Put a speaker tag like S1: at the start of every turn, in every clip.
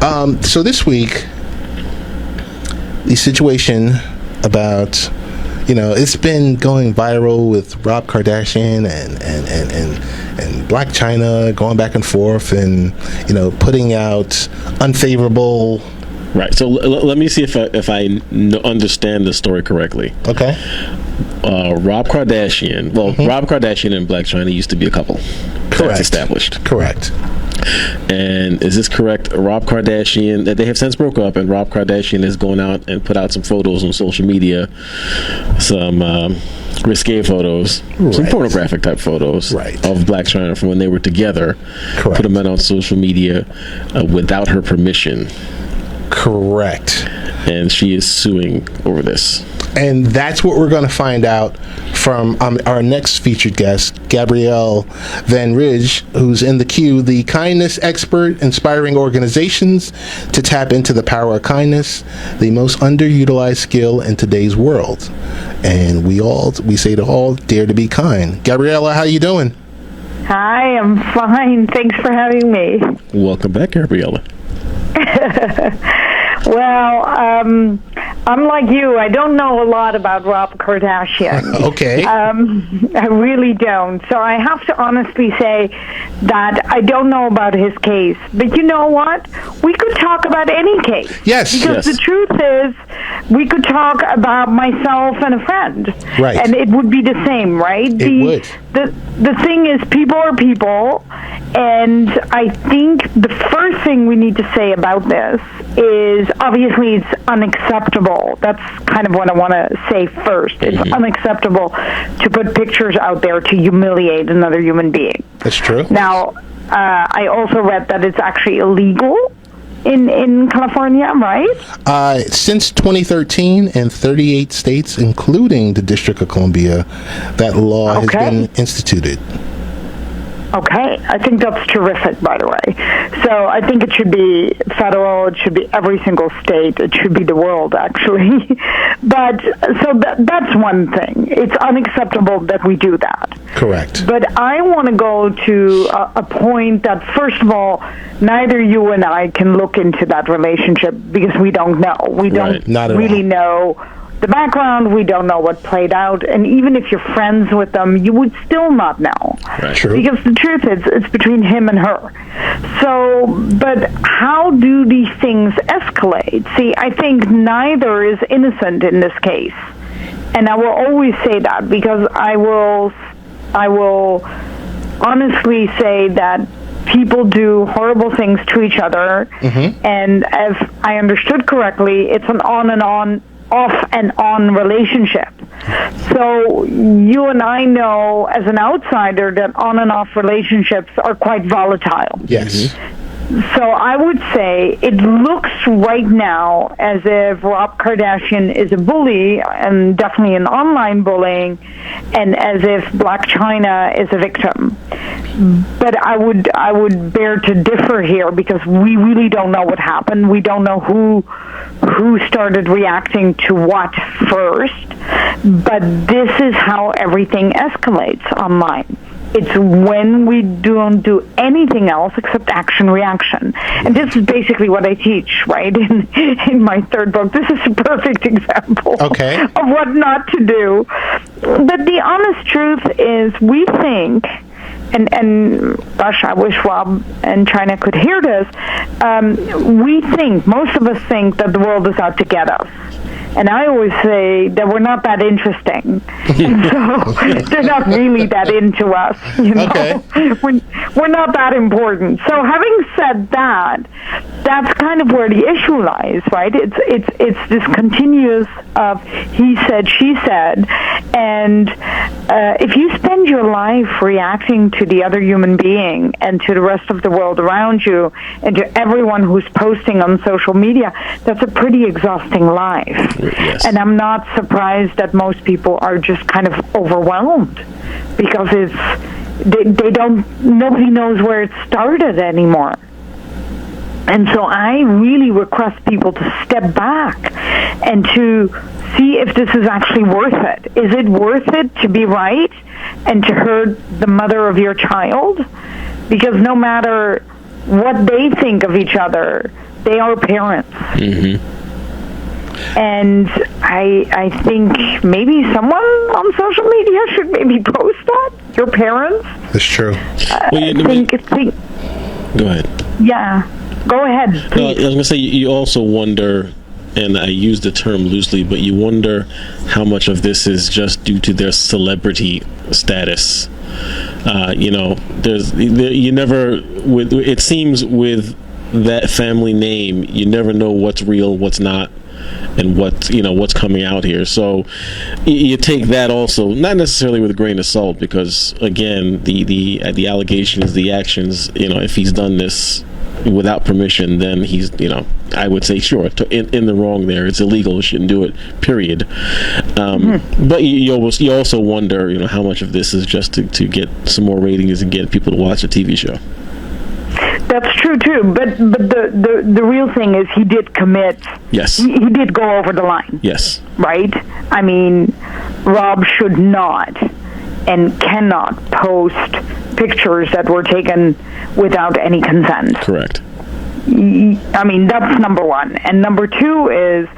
S1: So this week, the situation about, it's been going viral with Rob Kardashian and Black China going back and forth and, putting out unfavorable.
S2: Right. So let me see if I understand the story correctly.
S1: Okay.
S2: Rob Kardashian. Well, Rob Kardashian and Blac Chyna used to be a couple.
S1: Correct.
S2: That's established.
S1: Correct.
S2: And is this correct? Rob Kardashian, that they have since broke up, and Rob Kardashian is going out and put out some photos on social media, some risque photos, some pornographic type photos of Blac Chyna from when they were together.
S1: Correct.
S2: Put them out on social media without her permission.
S1: Correct.
S2: And she is suing over this.
S1: And that's what we're going to find out from our next featured guest, Gabrielle Van Rij, who's in the queue, the kindness expert, inspiring organizations to tap into the power of kindness, the most underutilized skill in today's world. And we say to all, dare to be kind. Gabriella, how you doing?
S3: Hi, I'm fine. Thanks for having me.
S2: Welcome back, Gabriella.
S3: Well, I'm like you. I don't know a lot about Rob Kardashian.
S1: Okay.
S3: I really don't. So I have to honestly say that I don't know about his case. But you know what? We could talk about any case.
S1: Yes.
S3: Because the truth is, we could talk about myself and a friend.
S1: Right.
S3: And it would be the same, right?
S1: It would.
S3: The thing is, people are people. And I think the first thing we need to say about this is, obviously, it's unacceptable. That's kind of what I want to say first. It's unacceptable to put pictures out there to humiliate another human being.
S1: That's true.
S3: Now, I also read that it's actually illegal in California, right?
S1: Since 2013, in 38 states, including the District of Columbia, that law has been instituted.
S3: Okay, I think that's terrific, by the way. So I think it should be federal, it should be every single state, it should be the world, actually. But, so that's one thing. It's unacceptable that we do that.
S1: Correct.
S3: But I want to go to a point that, first of all, neither you and I can look into that relationship because we don't know. We don't really know the background. We don't know what played out, and even if you're friends with them, you would still not know.
S2: Right.
S1: True.
S3: Because the truth is, it's between him and her. So, but how do these things escalate? See, I think neither is innocent in this case, and I will always say that because I will honestly say that people do horrible things to each other, and if I understood correctly, it's an off and on relationship. So you and I know as an outsider that on and off relationships are quite volatile.
S1: Yes.
S3: So I would say it looks right now as if Rob Kardashian is a bully, and definitely an online bullying, and as if Blac Chyna is a victim. But I would bear to differ here because we really don't know what happened. We don't know who started reacting to what first. But this is how everything escalates online. It's when we don't do anything else except action-reaction. And this is basically what I teach, right, in my third book. This is a perfect example of what not to do. But the honest truth is we think, and gosh, I wish Rob and China could hear this, most of us think that the world is out to get us. And I always say that we're not that interesting. And so they're not really that into us, you know.
S1: Okay.
S3: We're not that important. So having said that, that's kind of where the issue lies, right? It's this continuous of he said, she said. And if you spend your life reacting to the other human being and to the rest of the world around you and to everyone who's posting on social media, that's a pretty exhausting life.
S2: Yes.
S3: And I'm not surprised that most people are just kind of overwhelmed because nobody knows where it started anymore. And so I really request people to step back and to see if this is actually worth it. Is it worth it to be right and to hurt the mother of your child? Because no matter what they think of each other, They are parents.
S2: Mm-hmm.
S3: And I think maybe someone on social media should maybe post that. Your parents.
S1: That's true.
S3: Think.
S2: Go ahead.
S3: Yeah. Go ahead.
S2: No, I was going to say, you also wonder, and I use the term loosely, but you wonder how much of this is just due to their celebrity status. It seems with that family name, you never know what's real, what's not, and what's coming out here. So you take that also, not necessarily with a grain of salt, because again, the allegations, the actions, if he's done this without permission, then he's, I would say, sure, in the wrong there. It's illegal. Shouldn't do it, period. But you also wonder, how much of this is just to get some more ratings and get people to watch a TV show.
S3: That's true too, but the real thing is he did commit.
S2: Yes.
S3: He did go over the line.
S2: Yes.
S3: Right? I mean, Rob should not and cannot post pictures that were taken without any consent.
S2: Correct.
S3: I mean, that's number one. And number two is,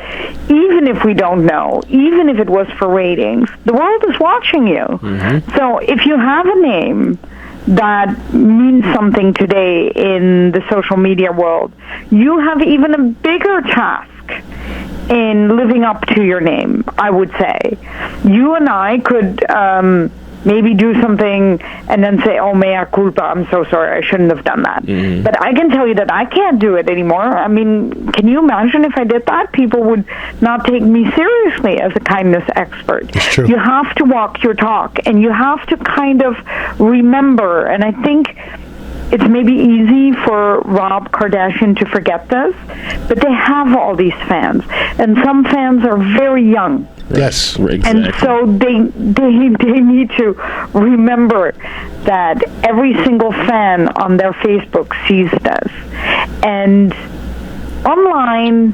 S3: even if we don't know, even if it was for ratings, the world is watching you. Mm-hmm. So if you have a name that means something today in the social media world, you have even a bigger task in living up to your name, I would say. You and I could maybe do something and then say, oh, mea culpa, I'm so sorry, I shouldn't have done that. Mm-hmm. But I can tell you that I can't do it anymore. I mean, can you imagine if I did that? People would not take me seriously as a kindness expert.
S1: It's true.
S3: You have to walk your talk, and you have to kind of remember, and I think it's maybe easy for Rob Kardashian to forget this, but they have all these fans, and some fans are very young.
S1: Yes,
S2: exactly.
S3: And so they need to remember that every single fan on their Facebook sees this. And online,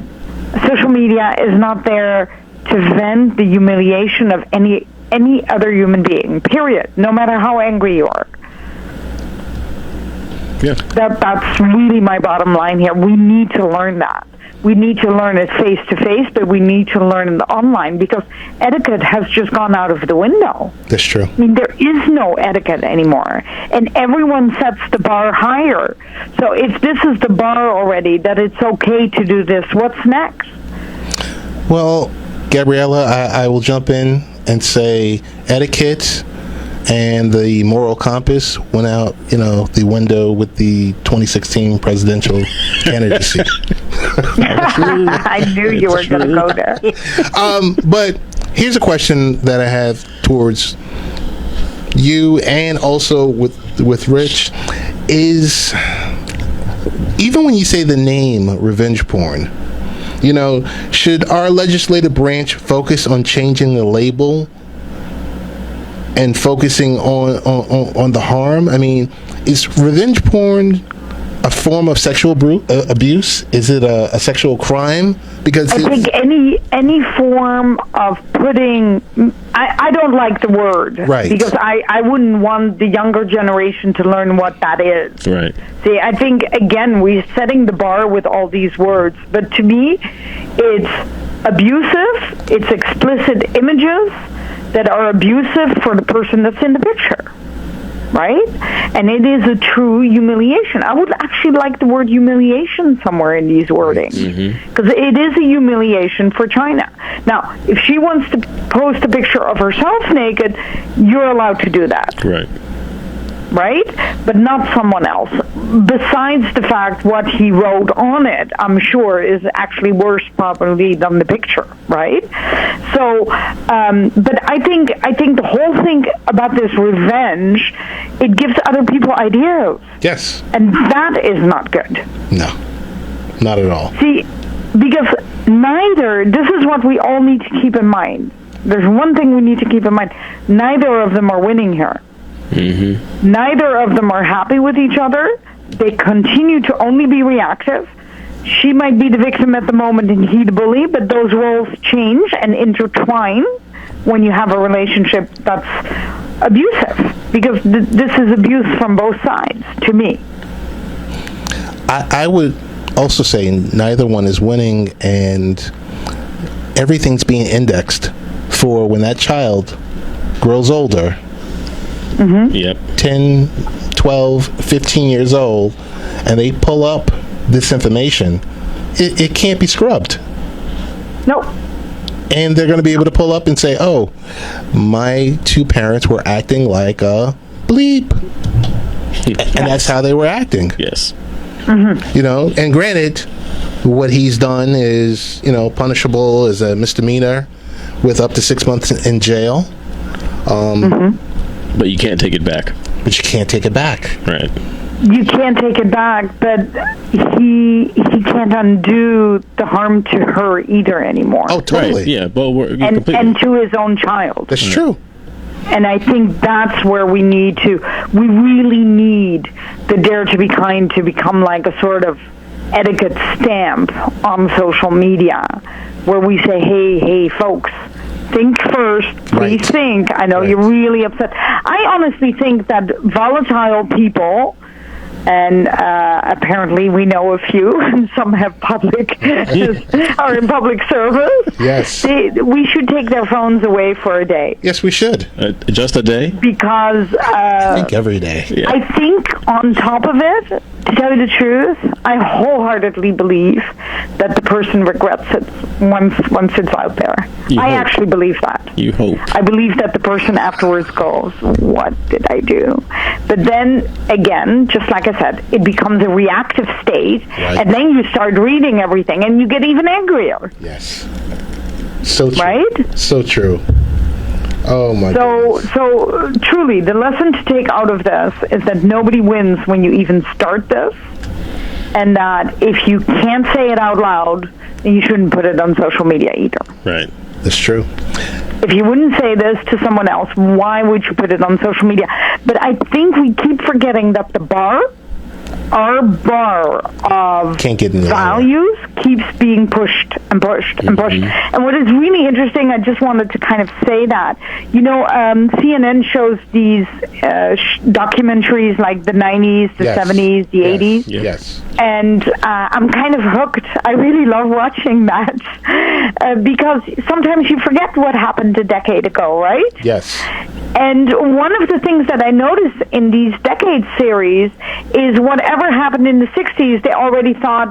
S3: social media is not there to vent the humiliation of any other human being, period, no matter how angry you are.
S2: Yeah.
S3: That's really my bottom line here. We need to learn that. We need to learn it face-to-face, but we need to learn it online, because etiquette has just gone out of the window.
S1: That's true.
S3: I mean, there is no etiquette anymore, and everyone sets the bar higher. So if this is the bar already, that it's okay to do this, what's next?
S1: Well, Gabriella, I will jump in and say etiquette and the moral compass went out, the window with the 2016 presidential candidacy.
S3: I knew you were going to go there.
S1: But here's a question that I have towards you, and also with Rich, is even when you say the name revenge porn, should our legislative branch focus on changing the label and focusing on the harm? I mean, is revenge porn a form of sexual abuse? Is it a sexual crime? Because
S3: I think any form of putting, I don't like the word,
S1: right?
S3: Because I wouldn't want the younger generation to learn what that is.
S2: Right.
S3: See, I think again we're setting the bar with all these words, but to me, it's abusive. It's explicit images that are abusive for the person that's in the picture, right? And it is a true humiliation. I would actually like the word humiliation somewhere in these wordings, because it is a humiliation for China. Now, if she wants to post a picture of herself naked, you're allowed to do that. Right? But not someone else. Besides the fact what he wrote on it, I'm sure, is actually worse probably than the picture, right? So, but I think the whole thing about this revenge, it gives other people ideas.
S1: Yes.
S3: And that is not good.
S1: No, not at all.
S3: See, because this is what we all need to keep in mind. There's one thing we need to keep in mind. Neither of them are winning here. Mm-hmm. Neither of them are happy with each other. They continue to only be reactive. She might be the victim at the moment and he the bully, but those roles change and intertwine when you have a relationship that's abusive, because this is abuse from both sides, to me.
S1: I would also say neither one is winning, and everything's being indexed for when that child grows older.
S2: Yep.
S1: 10, 12, 15 years old, and they pull up this information. It can't be scrubbed.
S3: Nope.
S1: And they're going to be able to pull up and say, oh, my two parents were acting like a bleep. And that's how they were acting.
S2: Yes.
S1: You know, and granted, what he's done is, you know, punishable as a misdemeanor with up to 6 months in jail.
S2: But you can't take it back.
S1: But you can't take it back.
S2: Right.
S3: You can't take it back, but he can't undo the harm to her either anymore.
S1: Oh, totally.
S2: Right. Yeah, but
S3: and to his own child.
S1: That's true.
S3: And I think that's where we really need the Dare to Be Kind to become like a sort of etiquette stamp on social media, where we say, hey, folks, think first, please think. I know you're really upset. I honestly think that volatile people, and apparently we know a few, and some have are in public service.
S1: Yes.
S3: We should take their phones away for a day.
S1: Yes, we should.
S2: Just a day?
S3: Because
S1: I think every day.
S2: Yeah.
S3: I think on top of it, to tell you the truth, I wholeheartedly believe that the person regrets it once it's out there. I actually believe that.
S2: You hope.
S3: I believe that the person afterwards goes, what did I do? But then, again, just like I said, it becomes a reactive state, and then you start reading everything, and you get even angrier.
S1: Yes. So true.
S3: Right?
S1: So true. Oh, my goodness.
S3: So truly, the lesson to take out of this is that nobody wins when you even start this, and that if you can't say it out loud, then you shouldn't put it on social media either.
S2: Right.
S1: That's true.
S3: If you wouldn't say this to someone else, why would you put it on social media? But I think we keep forgetting that our bar of
S1: Can't get in the
S3: values keeps being pushed and pushed and pushed. And what is really interesting, I just wanted to kind of say that, you know, CNN shows these documentaries like the 90s, the 70s, the 80s.
S1: Yes.
S3: And I'm kind of hooked. I really love watching that because sometimes you forget what happened a decade ago, right?
S1: Yes.
S3: And one of the things that I notice in these decade series is whatever happened in the 60s, they already thought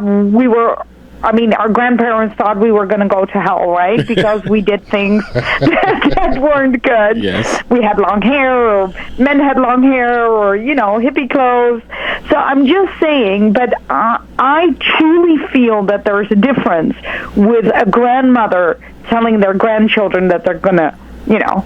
S3: our grandparents thought we were going to go to hell, right? Because we did things that weren't good.
S2: Yes.
S3: We had long hair, or men had long hair, or, you know, hippie clothes. So I'm just saying, but I truly feel that there's a difference with a grandmother telling their grandchildren that they're going to, you know,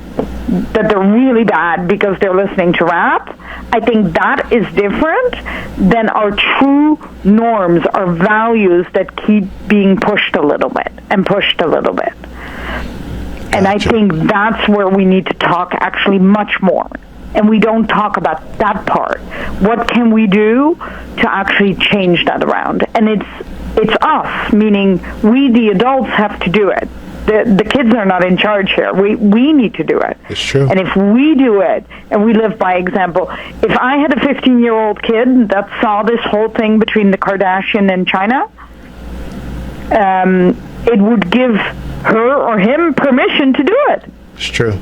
S3: that they're really bad because they're listening to rap. I think that is different than our true norms, our values that keep being pushed a little bit and pushed a little bit. And I think that's where we need to talk actually much more. And we don't talk about that part. What can we do to actually change that around? And it's us, meaning we, the adults, have to do it. The kids are not in charge here. We need to do it.
S1: It's true.
S3: And if we do it, and we live by example, if I had a 15-year-old kid that saw this whole thing between the Kardashian and China, it would give her or him permission to do it.
S1: It's true.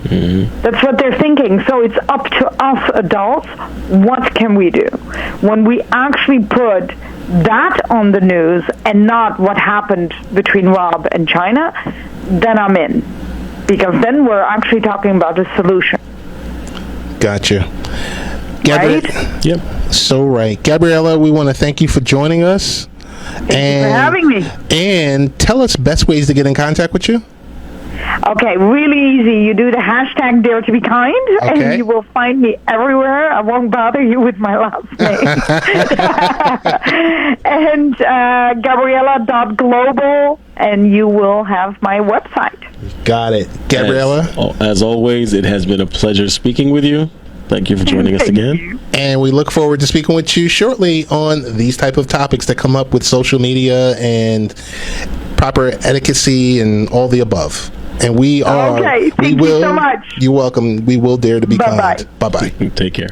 S3: That's what they're thinking. So it's up to us adults. What can we do? When we actually put that on the news and not what happened between Rob and China, then I'm in. Because then we're actually talking about a solution.
S1: Gotcha.
S3: Right?
S2: Yep.
S1: So right. Gabriella, we want to thank you for joining us.
S3: Thank you for having me.
S1: And tell us best ways to get in contact with you.
S3: Okay, really easy. You do the hashtag Dare to Be Kind, and you will find me everywhere. I won't bother you with my last name. And Gabriella.global, and you will have my website.
S1: Got it. Gabriella?
S2: As always, it has been a pleasure speaking with you. Thank you for joining us again.
S1: And we look forward to speaking with you shortly on these type of topics that come up with social media and proper etiquette and all the above. And we are.
S3: Okay, thank you so much.
S1: You're welcome. We will dare to be kind.
S3: Bye-bye.
S1: Bye-bye.
S2: Take care.